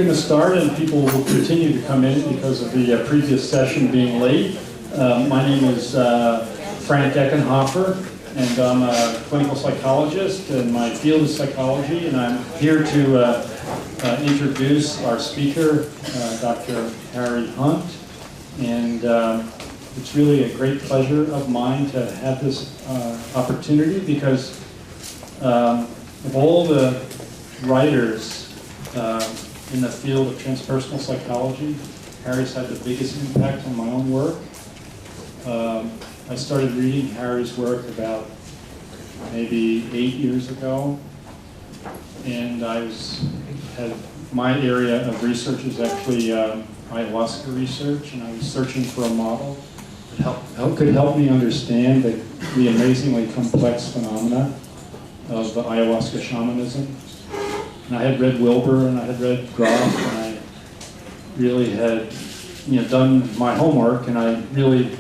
going to start, and people will continue to come in because of the previous session being late. My name is Frank Eckenhofer, and I'm a clinical psychologist, and my field is psychology, and I'm here to introduce our speaker, Dr. Harry Hunt. And it's really a great pleasure of mine to have this opportunity because of all the writers in the field of transpersonal psychology, Harry's had the biggest impact on my own work. I started reading Harry's work about maybe 8 years ago, and my area of research is actually ayahuasca research, and I was searching for a model that could help me understand the amazingly complex phenomena of the ayahuasca shamanism. And I had read Wilbur and I had read Groff, and I really had done my homework, and I really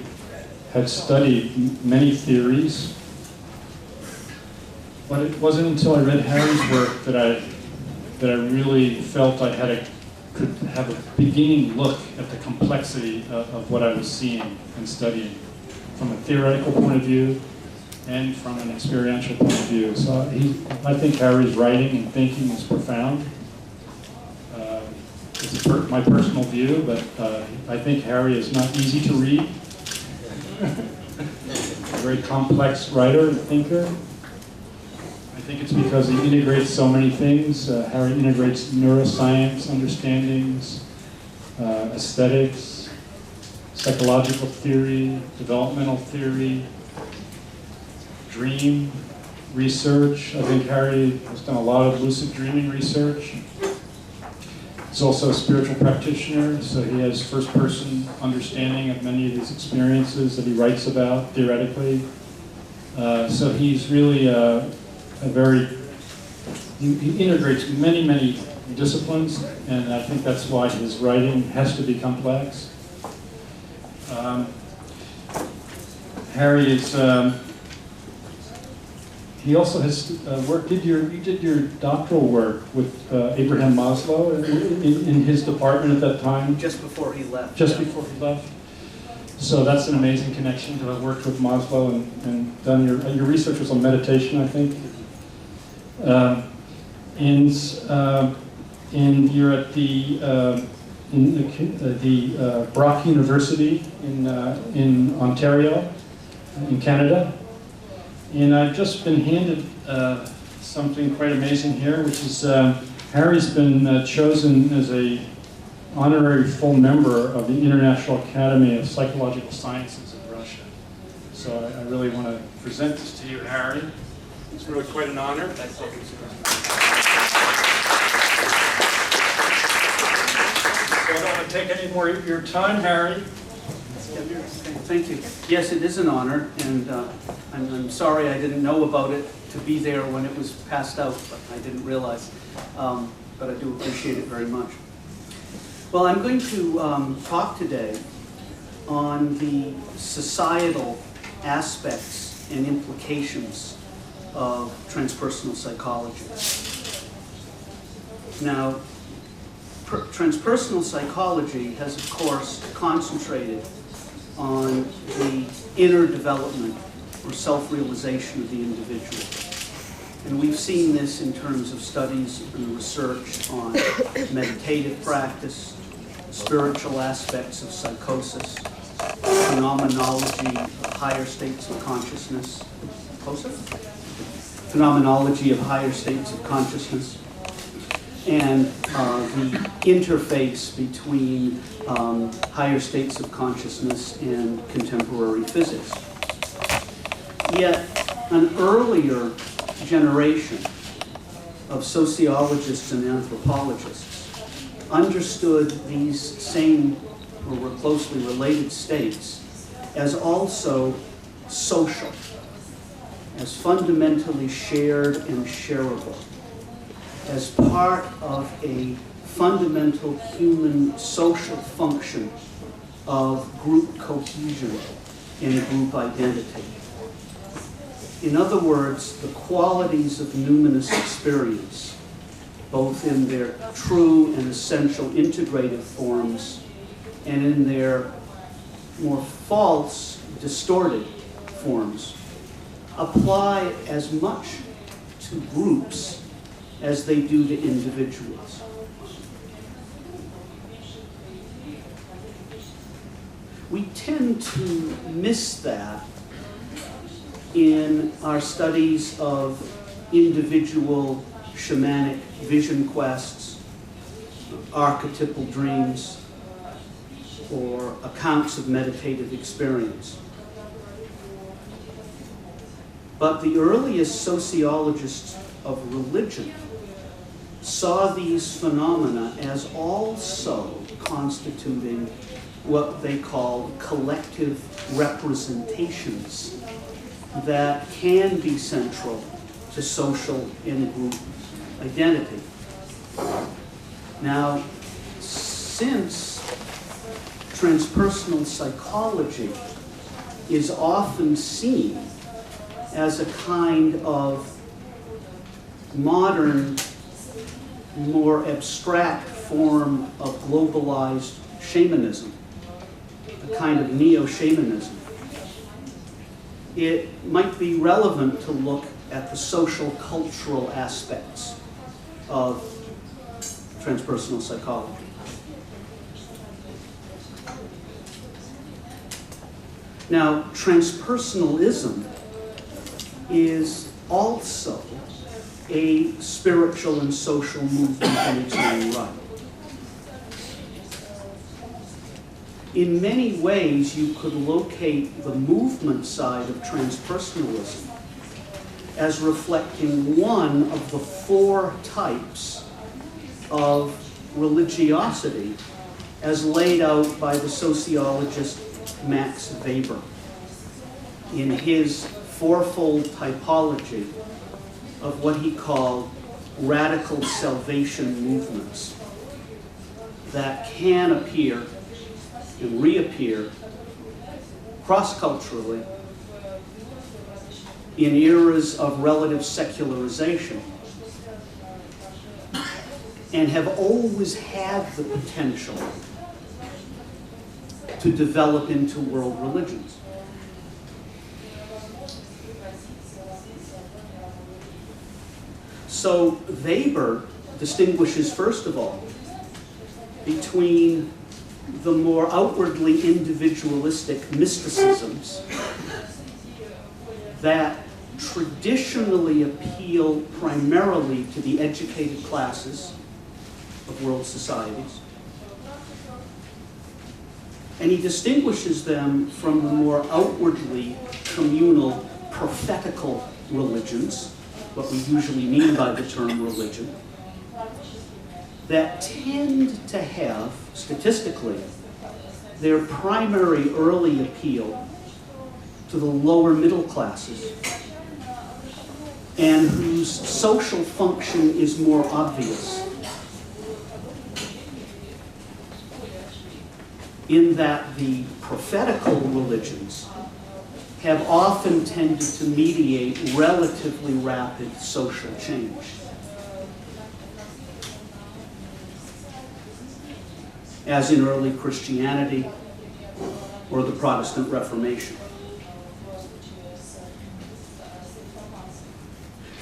had studied many theories. But it wasn't until I read Harry's work that I really felt I could have a beginning look at the complexity of what I was seeing and studying from a theoretical point of view and from an experiential point of view. So I think Harry's writing and thinking is profound. It's my personal view, but I think Harry is not easy to read. A very complex writer and thinker. I think it's because he integrates so many things. Harry integrates neuroscience understandings, aesthetics, psychological theory, developmental theory, dream research. I think Harry has done a lot of lucid dreaming research. He's also a spiritual practitioner, so he has first-person understanding of many of these experiences that he writes about theoretically. So he's really he integrates many, many disciplines, and I think that's why his writing has to be complex. Harry is, he also has you did your doctoral work with Abraham Maslow in his department at that time? Just before he left. Just before he left. So that's an amazing connection to have worked with Maslow and done your research was on meditation, I think. And you're at the Brock University in Ontario, in Canada. And I've just been handed something quite amazing here, which is Harry's been chosen as a honorary full member of the International Academy of Psychological Sciences in Russia. So I really want to present this to you, Harry. It's really quite an honor. So I don't want to take any more of your time, Harry. Thank you. Yes, it is an honor, and I'm sorry I didn't know about it to be there when it was passed out, but I didn't realize. But I do appreciate it very much. Well, I'm going to talk today on the societal aspects and implications of transpersonal psychology. Now, transpersonal psychology has, of course, concentrated on the inner development or self-realization of the individual. And we've seen this in terms of studies and research on meditative practice, spiritual aspects of psychosis, phenomenology of higher states of consciousness. Closer? Phenomenology of higher states of consciousness, and the interface between higher states of consciousness and contemporary physics. Yet, an earlier generation of sociologists and anthropologists understood these same or were closely related states as also social, as fundamentally shared and shareable, as part of a fundamental human social function of group cohesion and group identity. In other words, the qualities of numinous experience both in their true and essential integrative forms and in their more false, distorted forms, apply as much to groups as they do to individuals. We tend to miss that in our studies of individual shamanic vision quests, archetypal dreams, or accounts of meditative experience. But the earliest sociologists of religion saw these phenomena as also constituting what they called collective representations that can be central to social in-group identity. Now, since transpersonal psychology is often seen as a kind of modern, more abstract form of globalized shamanism, a kind of neo-shamanism, it might be relevant to look at the social cultural aspects of transpersonal psychology. Now, transpersonalism is also a spiritual and social movement in its own right. In many ways, you could locate the movement side of transpersonalism as reflecting one of the four types of religiosity as laid out by the sociologist Max Weber in his fourfold typology of what he called radical salvation movements that can appear and reappear cross-culturally in eras of relative secularization and have always had the potential to develop into world religions. So Weber distinguishes, first of all, between the more outwardly individualistic mysticisms that traditionally appeal primarily to the educated classes of world societies. And he distinguishes them from the more outwardly communal, prophetical religions, what we usually mean by the term religion, that tend to have, statistically, their primary early appeal to the lower middle classes, and whose social function is more obvious, in that the prophetical religions have often tended to mediate relatively rapid social change. As in early Christianity or the Protestant Reformation.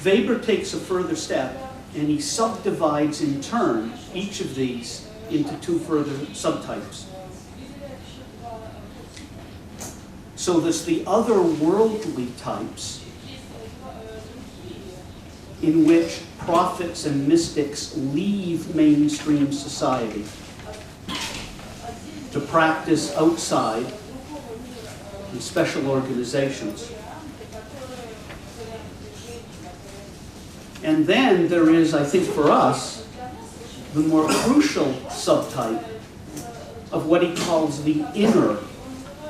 Weber takes a further step and he subdivides in turn each of these into two further subtypes. So there's the otherworldly types in which prophets and mystics leave mainstream society to practice outside in special organizations. And then there is, I think for us, the more crucial subtype of what he calls the inner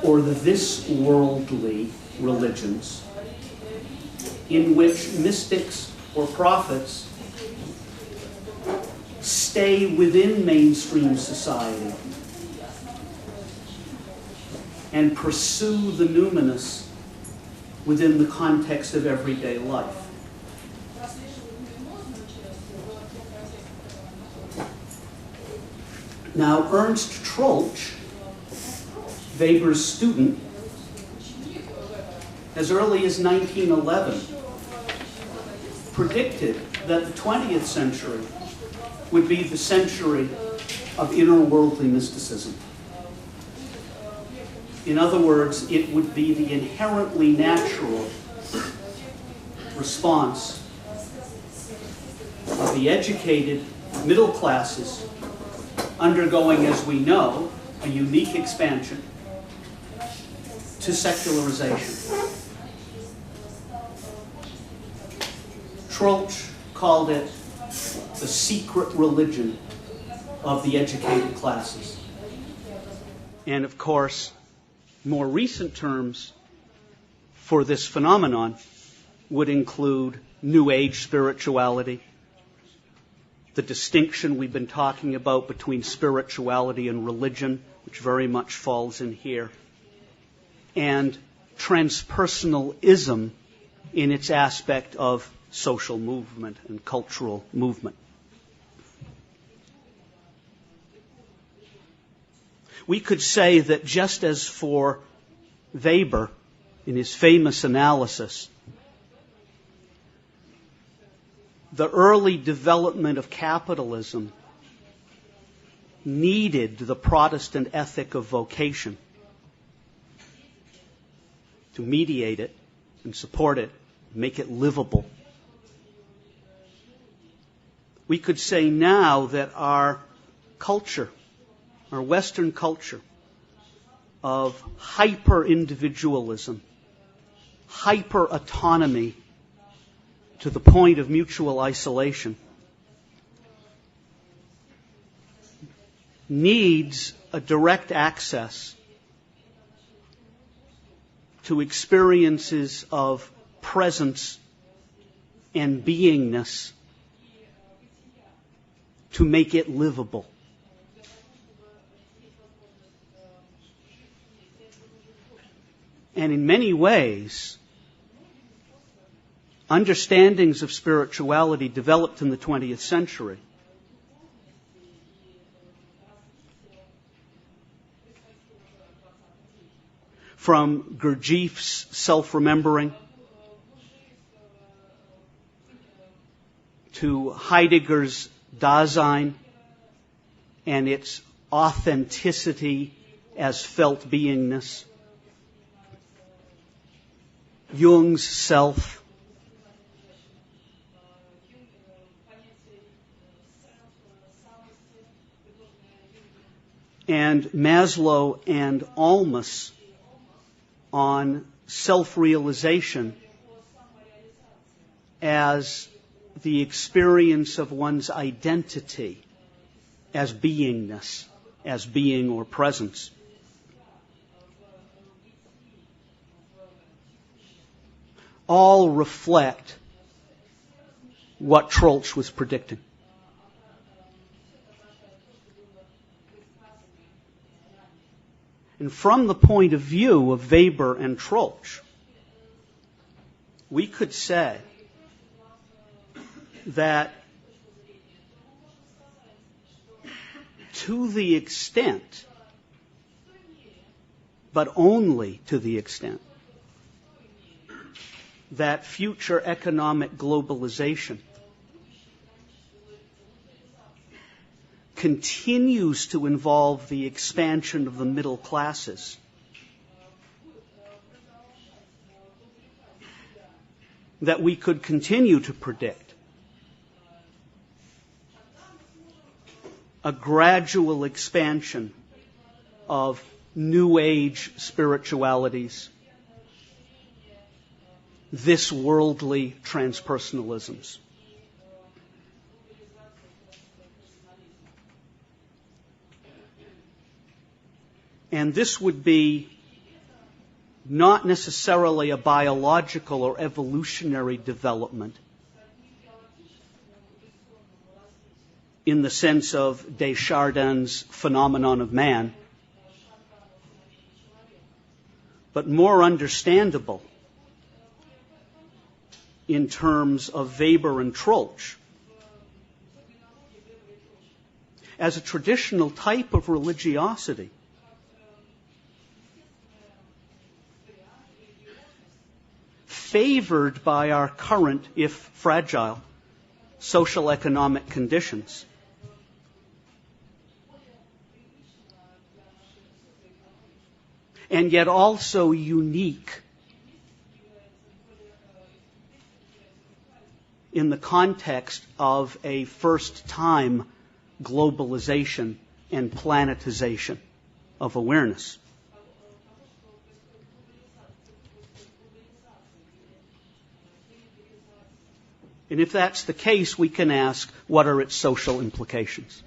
or the this-worldly religions, in which mystics or prophets stay within mainstream society and pursue the numinous within the context of everyday life. Now, Ernst Troeltsch, Weber's student, as early as 1911, predicted that the 20th century would be the century of inner-worldly mysticism. In other words, it would be the inherently natural response of the educated middle classes undergoing, as we know, a unique expansion to secularization. Troeltsch called it the secret religion of the educated classes. And of course, more recent terms for this phenomenon would include New Age spirituality, the distinction we've been talking about between spirituality and religion, which very much falls in here, and transpersonalism in its aspect of social movement and cultural movement. We could say that just as for Weber, in his famous analysis, the early development of capitalism needed the Protestant ethic of vocation to mediate it and support it, make it livable. We could say now that our culture, our Western culture of hyper-individualism, hyper-autonomy to the point of mutual isolation, needs a direct access to experiences of presence and beingness to make it livable. And in many ways, understandings of spirituality developed in the 20th century from Gurdjieff's self-remembering to Heidegger's Dasein and its authenticity as felt beingness, Jung's self, and Maslow and Almus on self-realization as the experience of one's identity as beingness, as being or presence. All reflect what Troeltsch was predicting. And from the point of view of Weber and Troeltsch, we could say that to the extent, but only to the extent, that future economic globalization continues to involve the expansion of the middle classes, that we could continue to predict a gradual expansion of New Age spiritualities, this worldly transpersonalisms. And this would be not necessarily a biological or evolutionary development in the sense of Desjardins' phenomenon of man, but more understandable in terms of Weber and Troeltsch as a traditional type of religiosity, favored by our current, if fragile, social economic conditions. And yet also unique in the context of a first-time globalization and planetization of awareness. And if that's the case, we can ask, what are its social implications?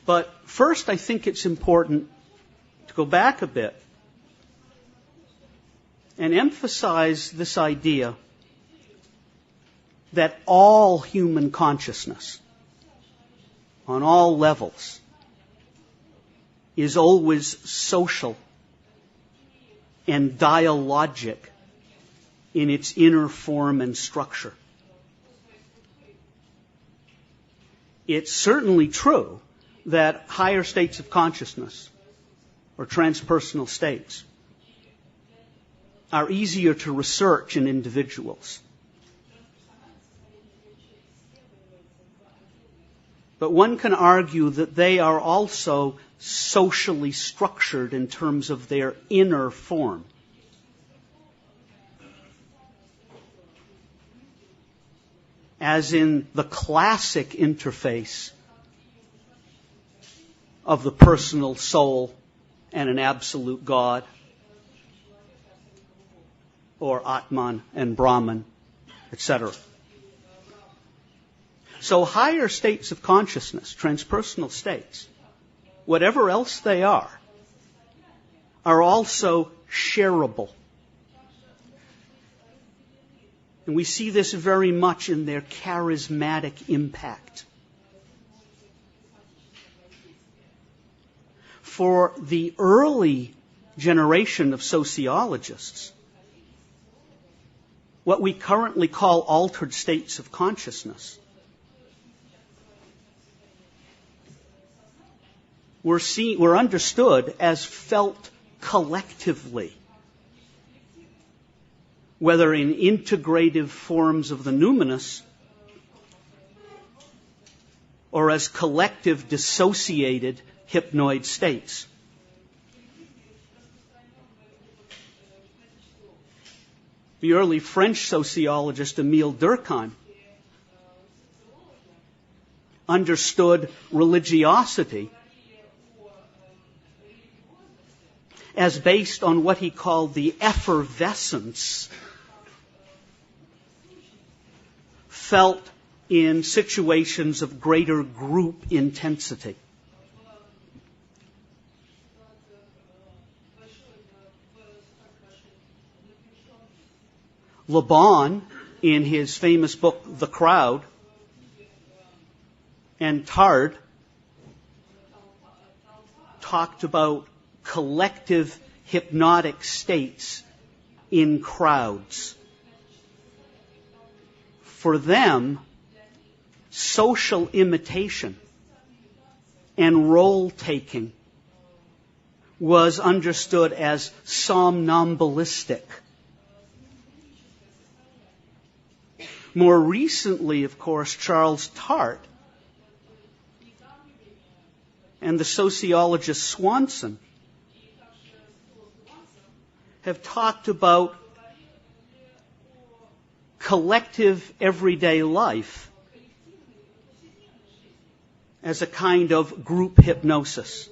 But first, I think it's important to go back a bit and emphasize this idea that all human consciousness, on all levels, is always social and dialogic in its inner form and structure. It's certainly true that higher states of consciousness, or transpersonal states, are easier to research in individuals. But one can argue that they are also socially structured in terms of their inner form. As in the classic interface of the personal soul and an absolute God, or Atman and Brahman, etc. So higher states of consciousness, transpersonal states, whatever else they are also shareable. And we see this very much in their charismatic impact. For the early generation of sociologists, what we currently call altered states of consciousness were understood as felt collectively, whether in integrative forms of the numinous or as collective dissociated hypnoid states. The early French sociologist Émile Durkheim understood religiosity as based on what he called the effervescence felt in situations of greater group intensity. Le Bon, in his famous book, The Crowd, and Tard talked about collective hypnotic states in crowds. For them, social imitation and role-taking was understood as somnambulistic. More recently, of course, Charles Tart and the sociologist Swanson have talked about collective everyday life as a kind of group hypnosis.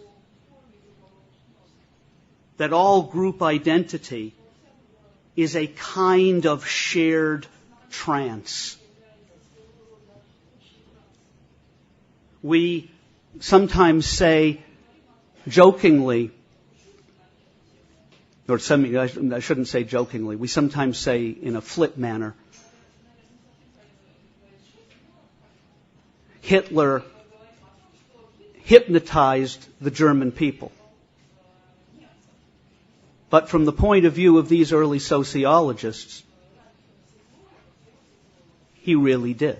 That all group identity is a kind of shared trance. We sometimes say jokingly, or I shouldn't say jokingly, we sometimes say in a flip manner, Hitler hypnotized the German people. But from the point of view of these early sociologists, he really did.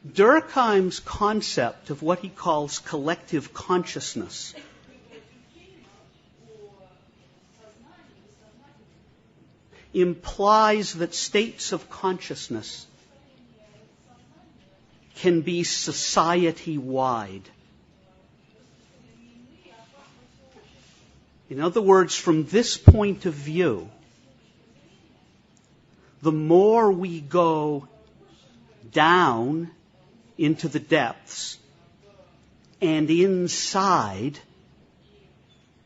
Durkheim's concept of what he calls collective consciousness implies that states of consciousness can be society-wide. In other words, from this point of view, the more we go down into the depths and inside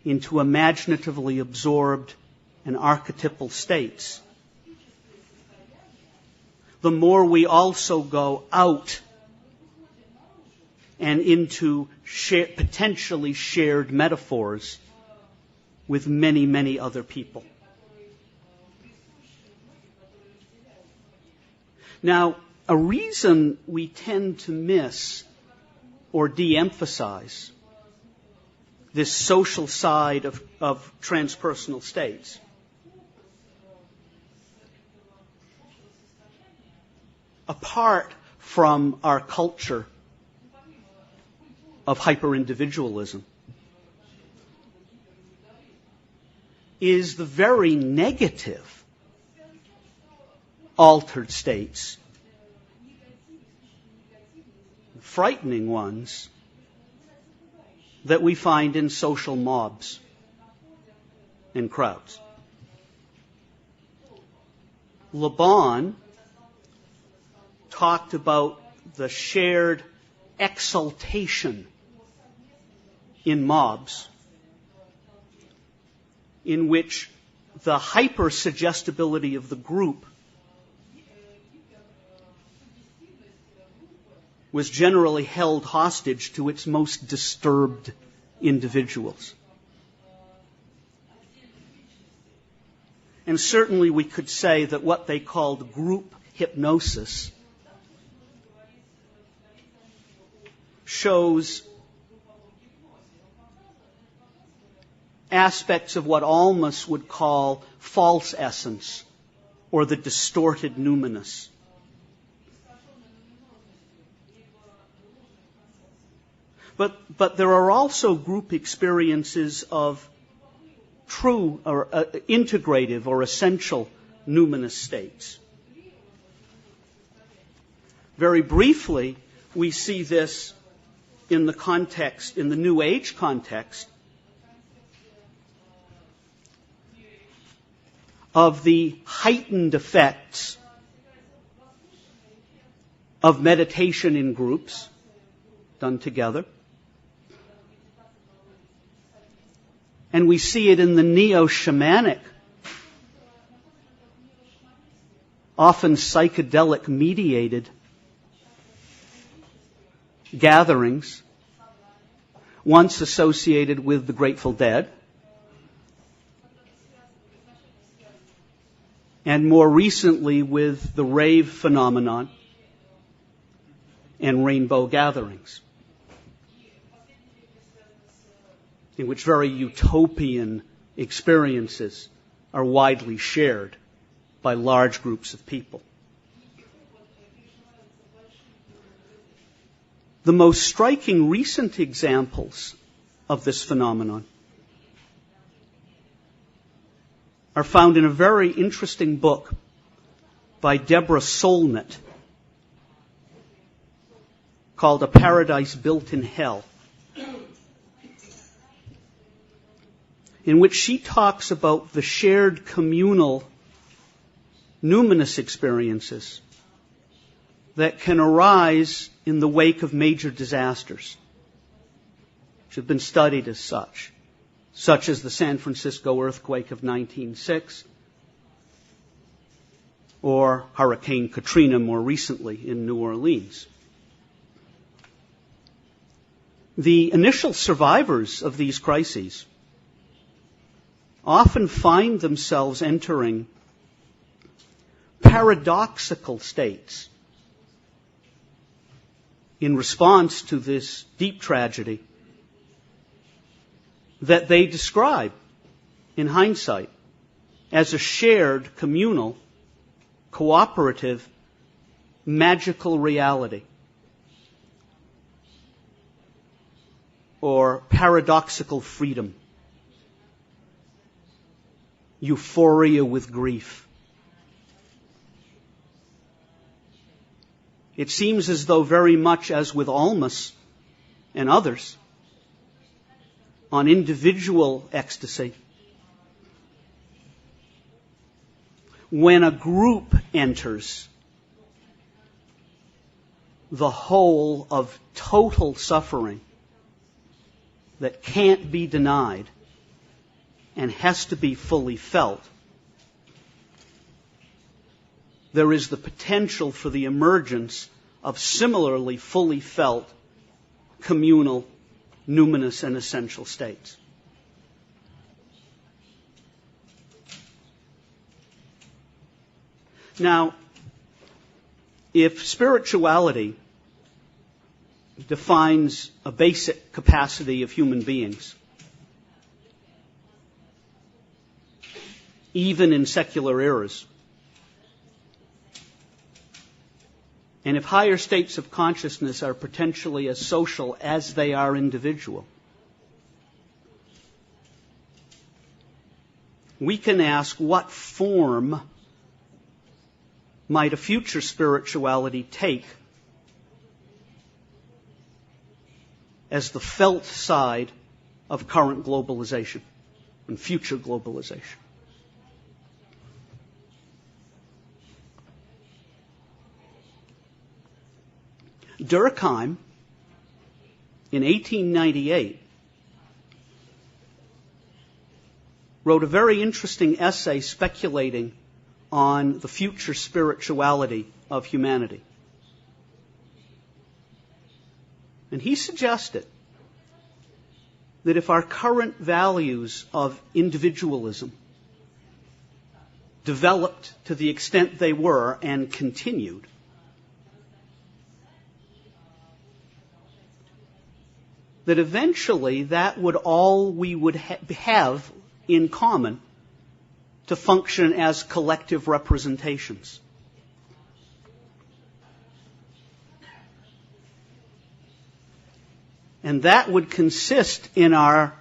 into imaginatively absorbed and archetypal states, the more we also go out and into potentially shared metaphors with many, many other people. Now, a reason we tend to miss or de-emphasize this social side of transpersonal states apart from our culture of hyper-individualism is the very negative altered states, frightening ones, that we find in social mobs and crowds. Le Bon talked about the shared exaltation in mobs in which the hyper-suggestibility of the group was generally held hostage to its most disturbed individuals. And certainly we could say that what they called group hypnosis shows aspects of what Almas would call false essence or the distorted numinous. But there are also group experiences of true or integrative or essential numinous states. Very briefly, we see this in the context, in the New Age context, of the heightened effects of meditation in groups done together. And we see it in the neo-shamanic, often psychedelic-mediated gatherings, once associated with the Grateful Dead, and more recently with the rave phenomenon and rainbow gatherings, in which very utopian experiences are widely shared by large groups of people. The most striking recent examples of this phenomenon are found in a very interesting book by Deborah Solnit called A Paradise Built in Hell, in which she talks about the shared communal numinous experiences that can arise in the wake of major disasters, which have been studied as such as the San Francisco earthquake of 1906, or Hurricane Katrina more recently in New Orleans. The initial survivors of these crises often find themselves entering paradoxical states in response to this deep tragedy that they describe, in hindsight, as a shared, communal, cooperative, magical reality. or paradoxical freedom, euphoria with grief. It seems as though very much as with Almas and others, on individual ecstasy, when a group enters, the whole of total suffering that can't be denied and has to be fully felt, there is the potential for the emergence of similarly fully felt communal, numinous, and essential states. Now, if spirituality defines a basic capacity of human beings, even in secular eras, and if higher states of consciousness are potentially as social as they are individual, we can ask what form might a future spirituality take as the felt side of current globalization and future globalization. Durkheim, in 1898, wrote a very interesting essay speculating on the future spirituality of humanity. And he suggested that if our current values of individualism developed to the extent they were and continued, that eventually that would all we would have in common to function as collective representations. And that would consist in our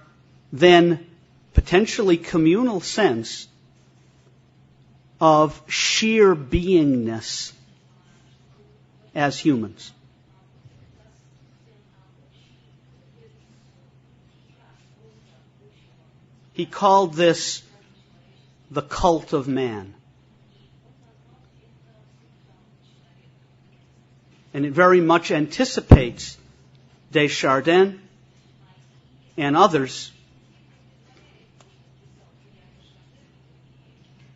then potentially communal sense of sheer beingness as humans. He called this the cult of man. And it very much anticipates Desjardins and others,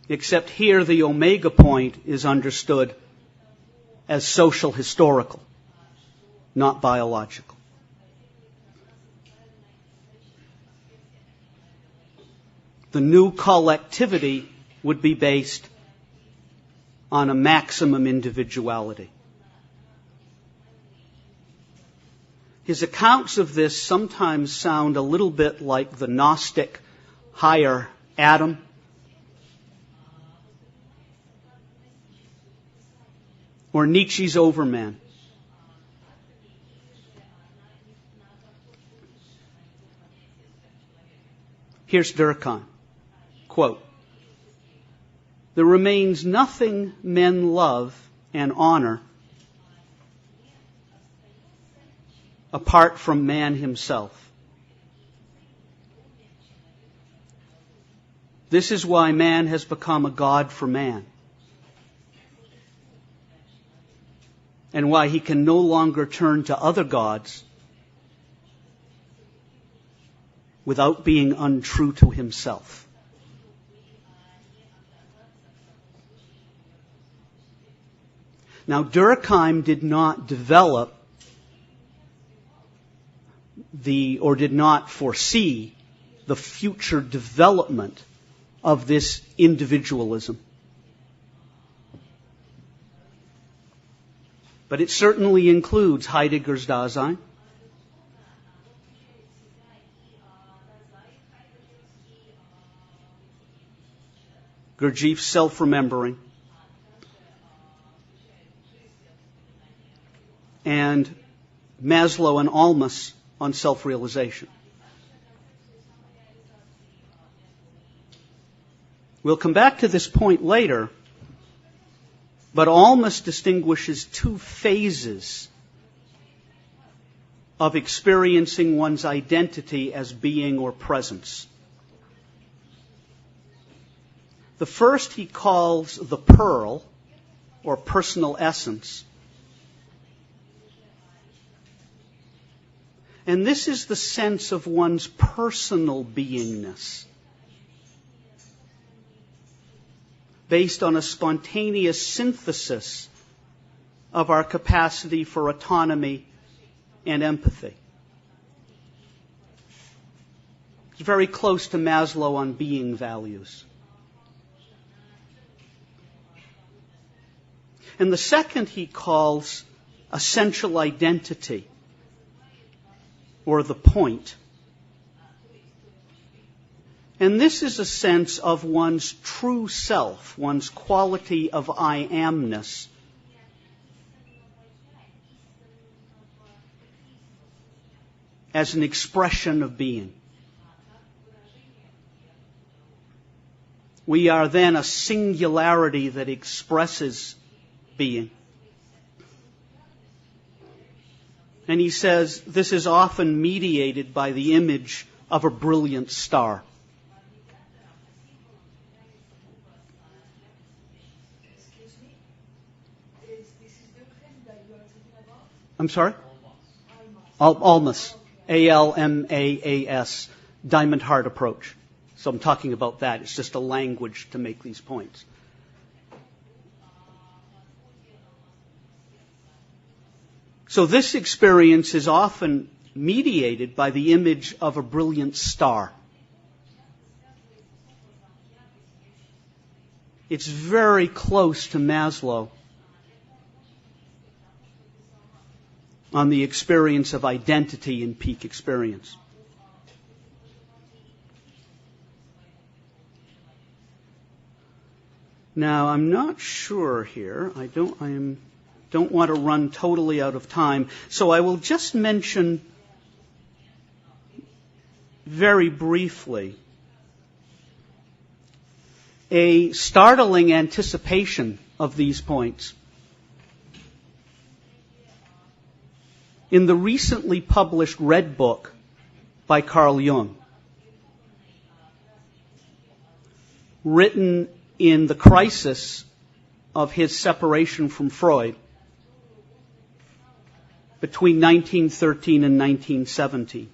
except here the omega point is understood as social historical, not biological. The new collectivity would be based on a maximum individuality. His accounts of this sometimes sound a little bit like the Gnostic higher Adam. Or Nietzsche's Overman. Here's Durkheim. Quote, "There remains nothing men love and honor apart from man himself. This is why man has become a god for man, and why he can no longer turn to other gods without being untrue to himself." Now, Durkheim did not develop or did not foresee the future development of this individualism. But it certainly includes Heidegger's Dasein, Gurdjieff's self-remembering, and Maslow and Almas on self-realization. We'll come back to this point later, but Almas distinguishes two phases of experiencing one's identity as being or presence. The first he calls the pearl, or personal essence. And this is the sense of one's personal beingness, based on a spontaneous synthesis of our capacity for autonomy and empathy. It's very close to Maslow on being values. And the second he calls essential identity, or the point. And this is a sense of one's true self, one's quality of I amness, as an expression of being. We are then a singularity that expresses being. And he says this is often mediated by the image of a brilliant star. I'm sorry? Almas. A-L-M-A-A-S. Diamond Heart approach. So I'm talking about that. It's just a language to make these points. So this experience is often mediated by the image of a brilliant star. It's very close to Maslow on the experience of identity in peak experience. Now, I'm not sure here. I don't want to run totally out of time, so I will just mention very briefly a startling anticipation of these points. In the recently published Red Book by Carl Jung, written in the crisis of his separation from Freud between 1913 and 1917.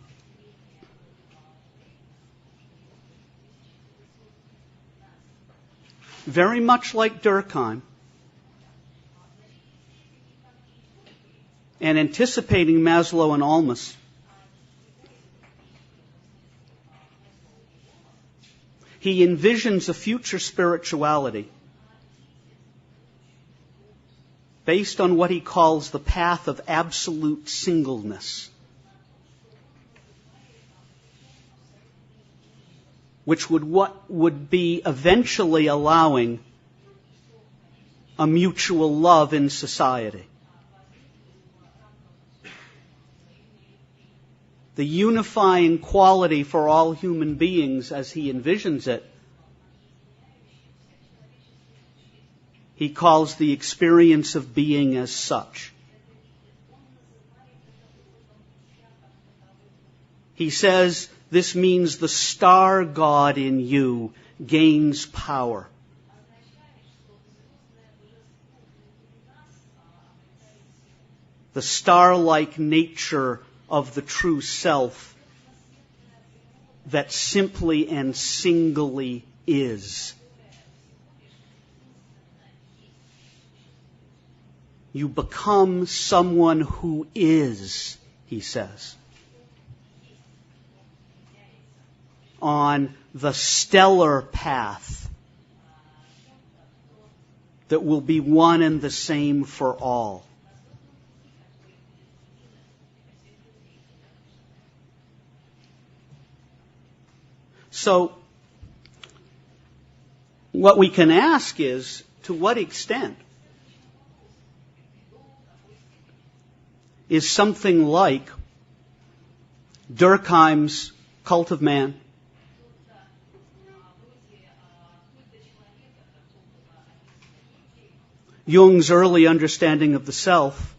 Very much like Durkheim, and anticipating Maslow and Almas, he envisions a future spirituality based on what he calls the path of absolute singleness, which would be eventually allowing a mutual love in society. The unifying quality for all human beings as he envisions it, he calls the experience of being as such. He says this means the star God in you gains power. The star-like nature of the true self that simply and singly is. You become someone who is, he says, on the stellar path that will be one and the same for all. So, what we can ask is, to what extent is something like Durkheim's Cult of Man, Jung's early understanding of the self,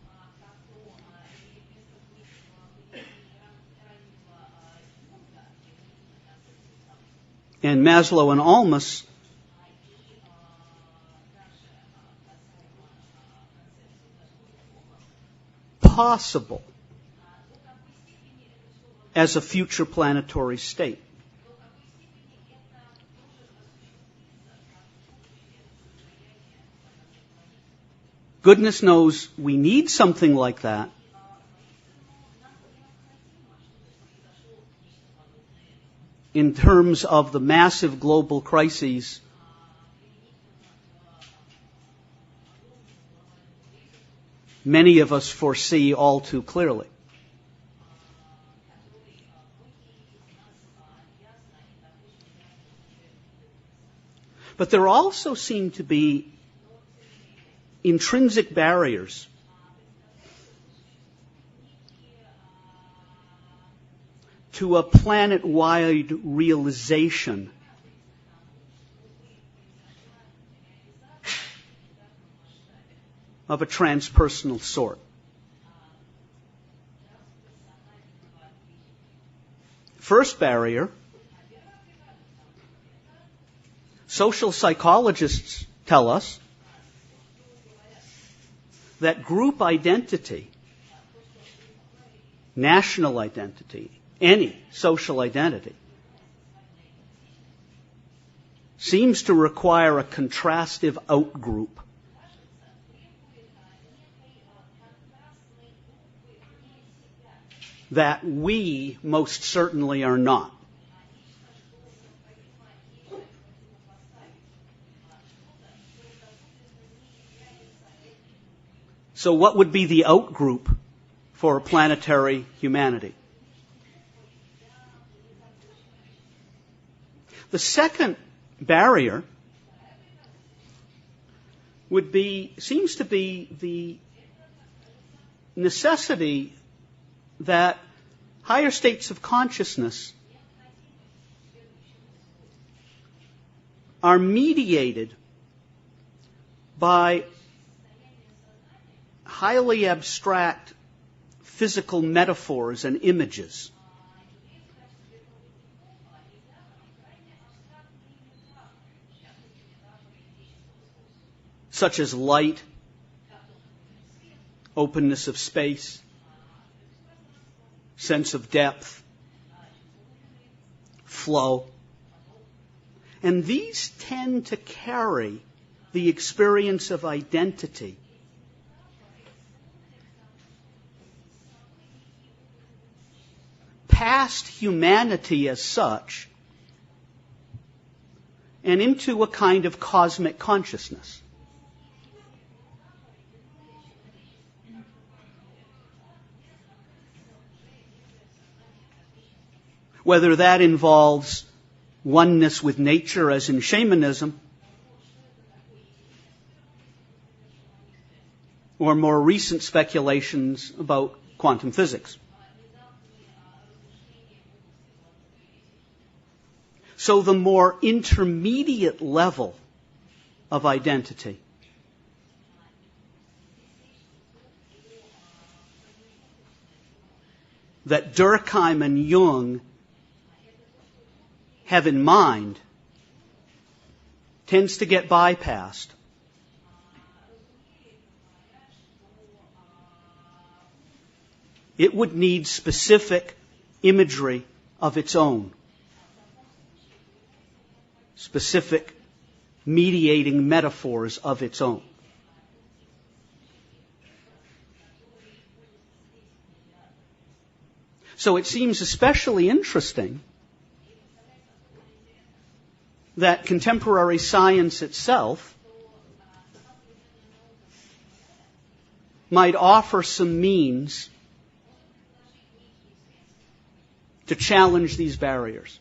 and Maslow and Almas possible as a future planetary state. Goodness knows we need something like that. In terms of the massive global crises many of us foresee all too clearly. But there also seem to be intrinsic barriers to a planet-wide realization of a transpersonal sort. First barrier, social psychologists tell us that group identity, national identity, any social identity, seems to require a contrastive outgroup that we most certainly are not. So what would be the outgroup for a planetary humanity? The second barrier seems to be the necessity that higher states of consciousness are mediated by highly abstract physical metaphors and images. Such as light, openness of space, sense of depth, flow. And these tend to carry the experience of identity past humanity as such and into a kind of cosmic consciousness. Whether that involves oneness with nature, as in shamanism, or more recent speculations about quantum physics. So the more intermediate level of identity that Durkheim and Jung have in mind tends to get bypassed. It would need specific imagery of its own, specific mediating metaphors of its own. So it seems especially interesting that contemporary science itself might offer some means to challenge these barriers.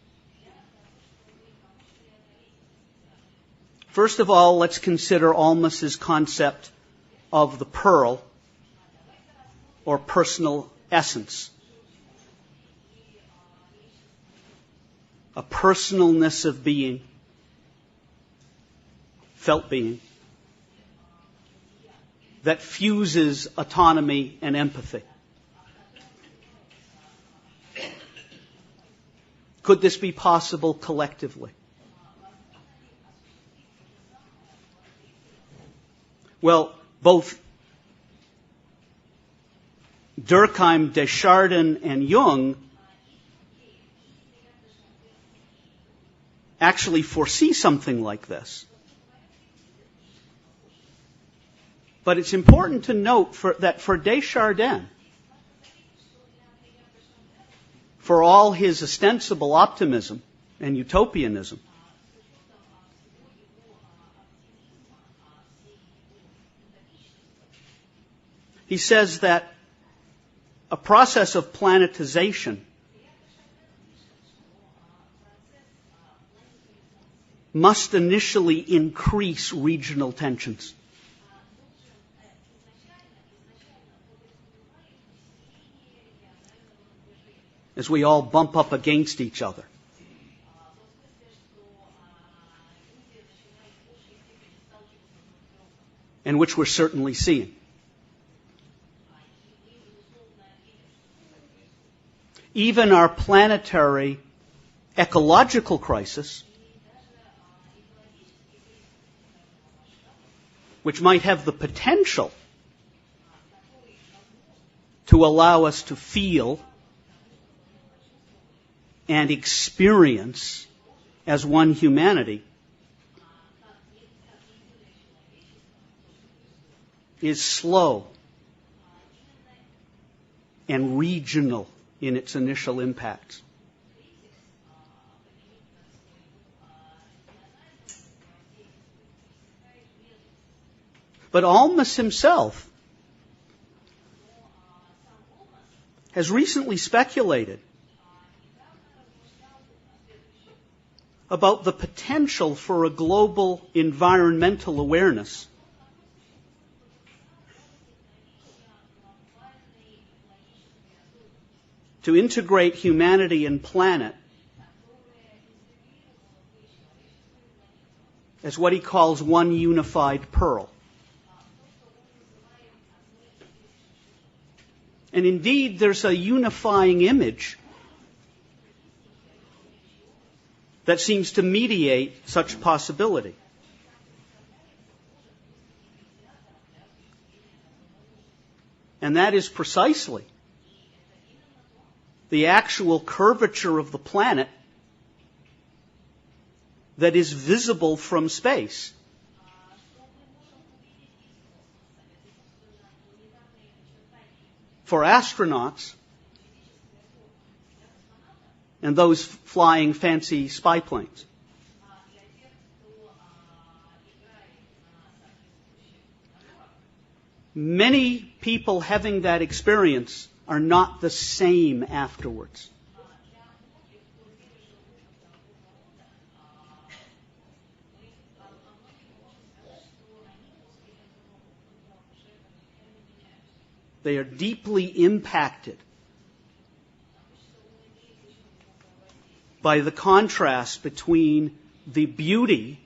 First of all, let's consider Almas's concept of the pearl or personal essence. a personalness of being, felt being, that fuses autonomy and empathy. Could this be possible collectively? Well, both Durkheim, Desjardins, and Jung actually foresee something like this. But it's important to note that for Desjardins, for all his ostensible optimism and utopianism, he says that a process of planetization must initially increase regional tensions. As we all bump up against each other. And which we're certainly seeing. Even our planetary ecological crisis, which might have the potential to allow us to feel and experience as one humanity, is slow and regional in its initial impacts. But Almas himself has recently speculated about the potential for a global environmental awareness to integrate humanity and planet as what he calls one unified pearl. And indeed, there's a unifying image that seems to mediate such possibility. And that is precisely the actual curvature of the planet that is visible from space. For astronauts and those flying fancy spy planes. Many people having that experience are not the same afterwards. They are deeply impacted by the contrast between the beauty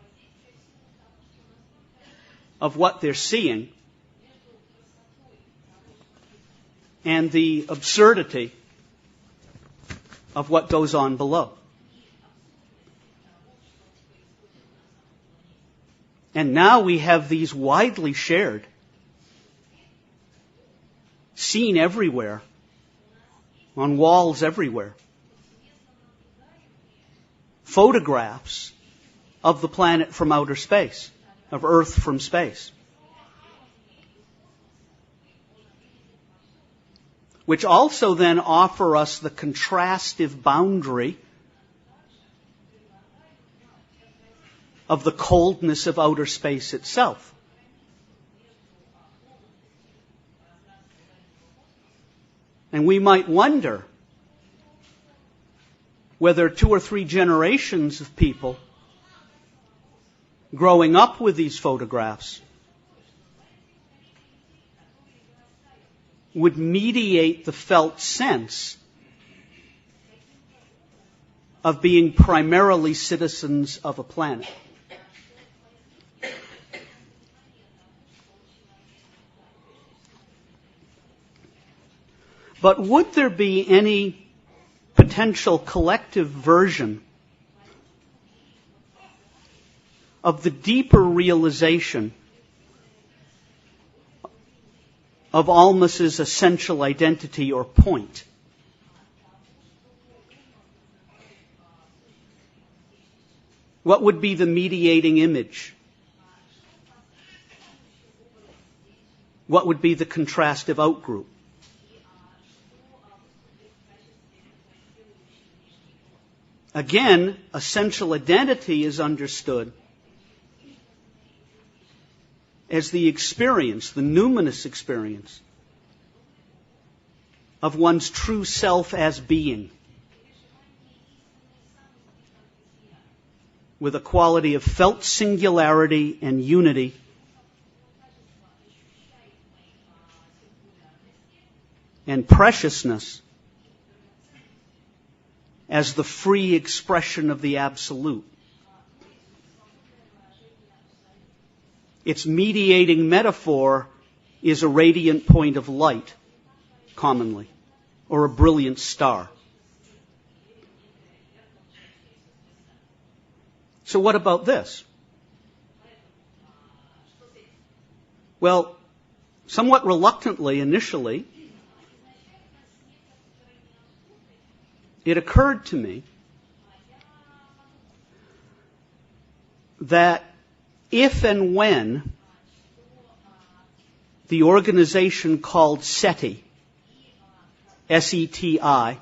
of what they're seeing and the absurdity of what goes on below. And now we have these widely shared, seen everywhere, on walls everywhere, photographs of the planet from outer space, of Earth from space, which also then offer us the contrastive boundary of the coldness of outer space itself. And we might wonder whether 2 or 3 generations of people growing up with these photographs would mediate the felt sense of being primarily citizens of a planet. But would there be any potential collective version of the deeper realization of Almas's essential identity or point? What would be the mediating image? What would be the contrastive outgroup? Again, essential identity is understood as the experience, the numinous experience of one's true self as being, with a quality of felt singularity and unity, and preciousness as the free expression of the absolute. Its mediating metaphor is a radiant point of light, commonly, or a brilliant star. So what about this? Well, somewhat reluctantly initially, it occurred to me that if and when the organization called SETI, S-E-T-I,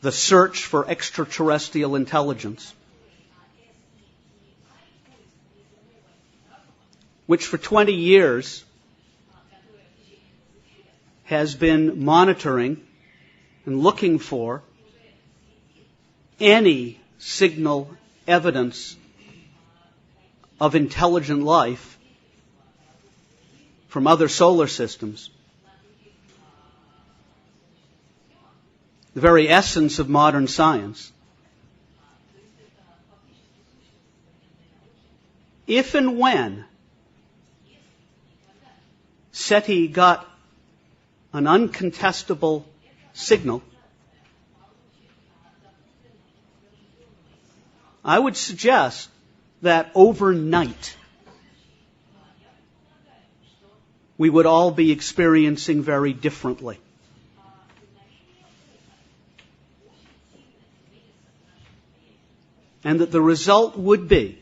the Search for Extraterrestrial Intelligence, which for 20 years has been monitoring and looking for any signal evidence of intelligent life from other solar systems. The very essence of modern science. If and when SETI got an uncontestable signal, I would suggest that overnight we would all be experiencing very differently. And that the result would be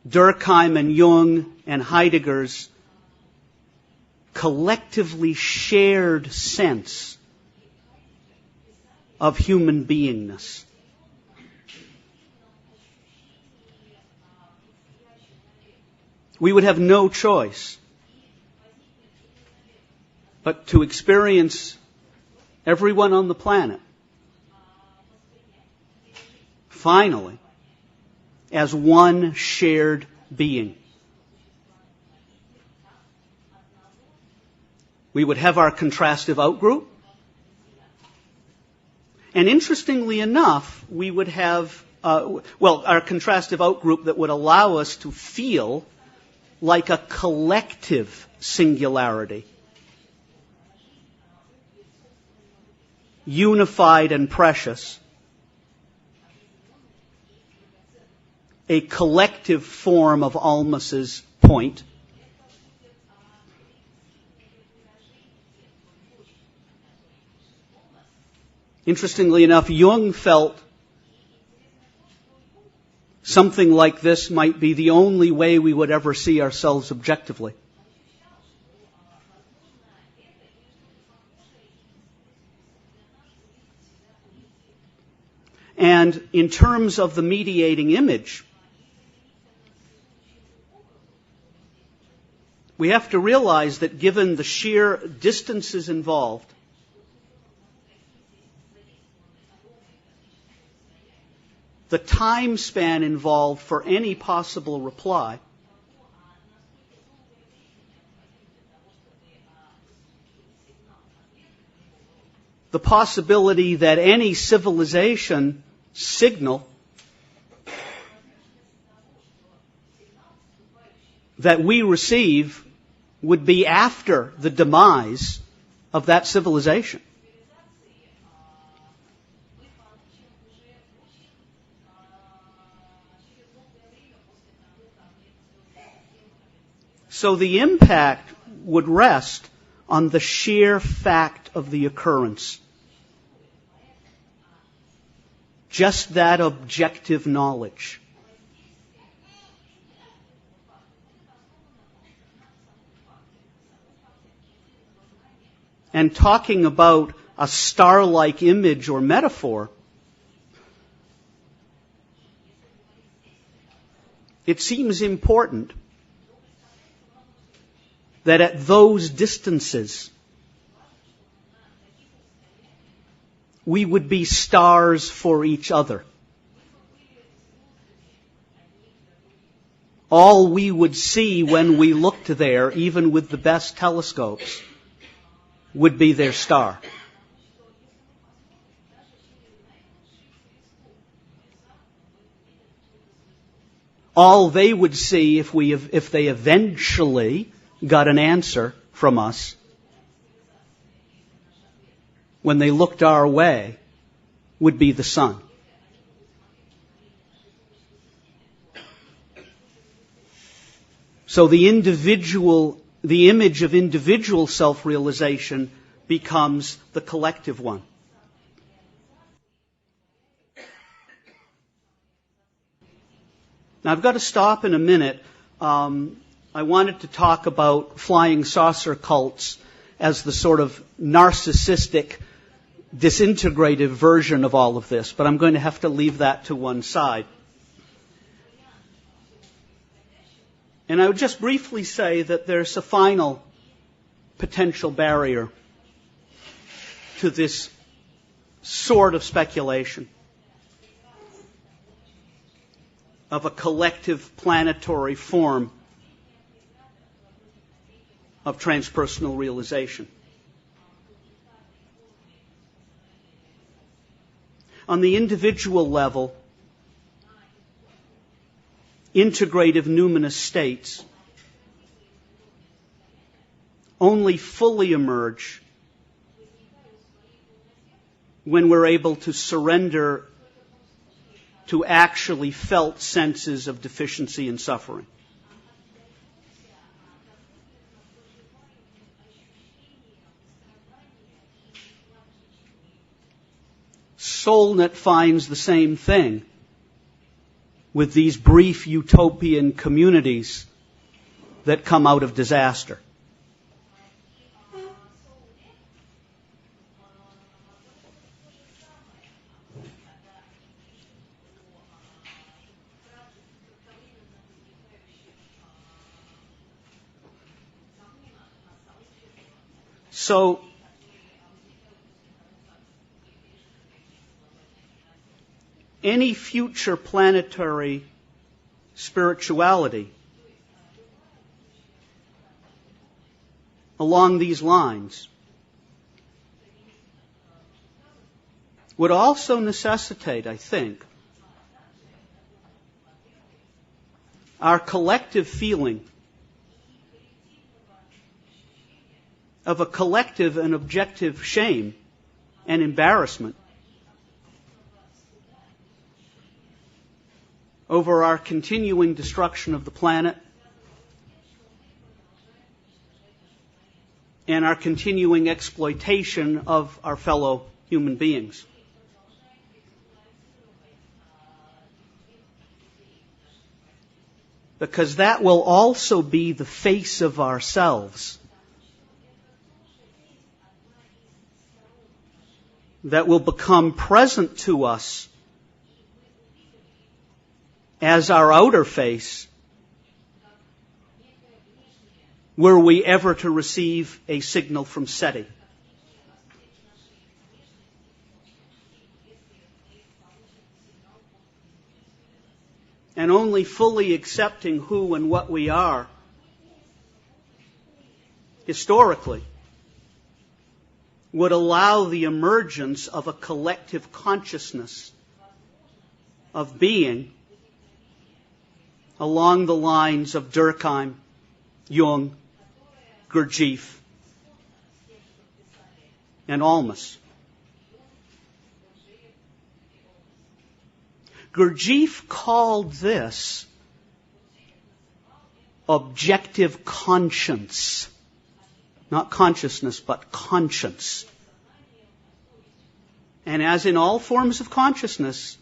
Durkheim and Jung and Heidegger's collectively shared sense of human beingness. We would have no choice but to experience everyone on the planet finally as one shared being. We would have our contrastive outgroup. And interestingly enough, we would have, our contrastive outgroup that would allow us to feel like a collective singularity, unified and precious, a collective form of Almas's point. Interestingly enough, Jung felt something like this might be the only way we would ever see ourselves objectively. And in terms of the mediating image, we have to realize that given the sheer distances involved, the time span involved for any possible reply, the possibility that any civilization signal that we receive would be after the demise of that civilization. So the impact would rest on the sheer fact of the occurrence. Just that objective knowledge. And talking about a star-like image or metaphor, it seems important that at those distances, we would be stars for each other. All we would see when we looked there, even with the best telescopes, would be their star. All they would see if they eventually got an answer from us when they looked our way would be the sun. So the image of individual self-realization becomes the collective one. Now I've got to stop in a minute. I wanted to talk about flying saucer cults as the sort of narcissistic, disintegrative version of all of this, but I'm going to have to leave that to one side. And I would just briefly say that there's a final potential barrier to this sort of speculation of a collective planetary form of transpersonal realization. On the individual level, integrative numinous states only fully emerge when we're able to surrender to actually felt senses of deficiency and suffering. SoulNet finds the same thing with these brief utopian communities that come out of disaster. So, any future planetary spirituality along these lines would also necessitate, I think, our collective feeling of a collective and objective shame and embarrassment over our continuing destruction of the planet and our continuing exploitation of our fellow human beings. Because that will also be the face of ourselves that will become present to us as our outer face, were we ever to receive a signal from SETI. And only fully accepting who and what we are historically would allow the emergence of a collective consciousness of being along the lines of Durkheim, Jung, Gurdjieff, and Almas. Gurdjieff called this objective conscience. Not consciousness, but conscience. And as in all forms of consciousness,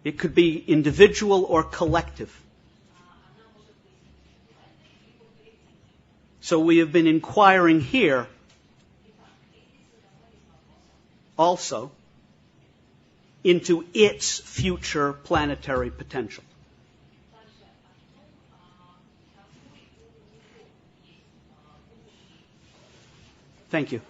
it could be individual or collective. So we have been inquiring here also into its future planetary potential. Thank you.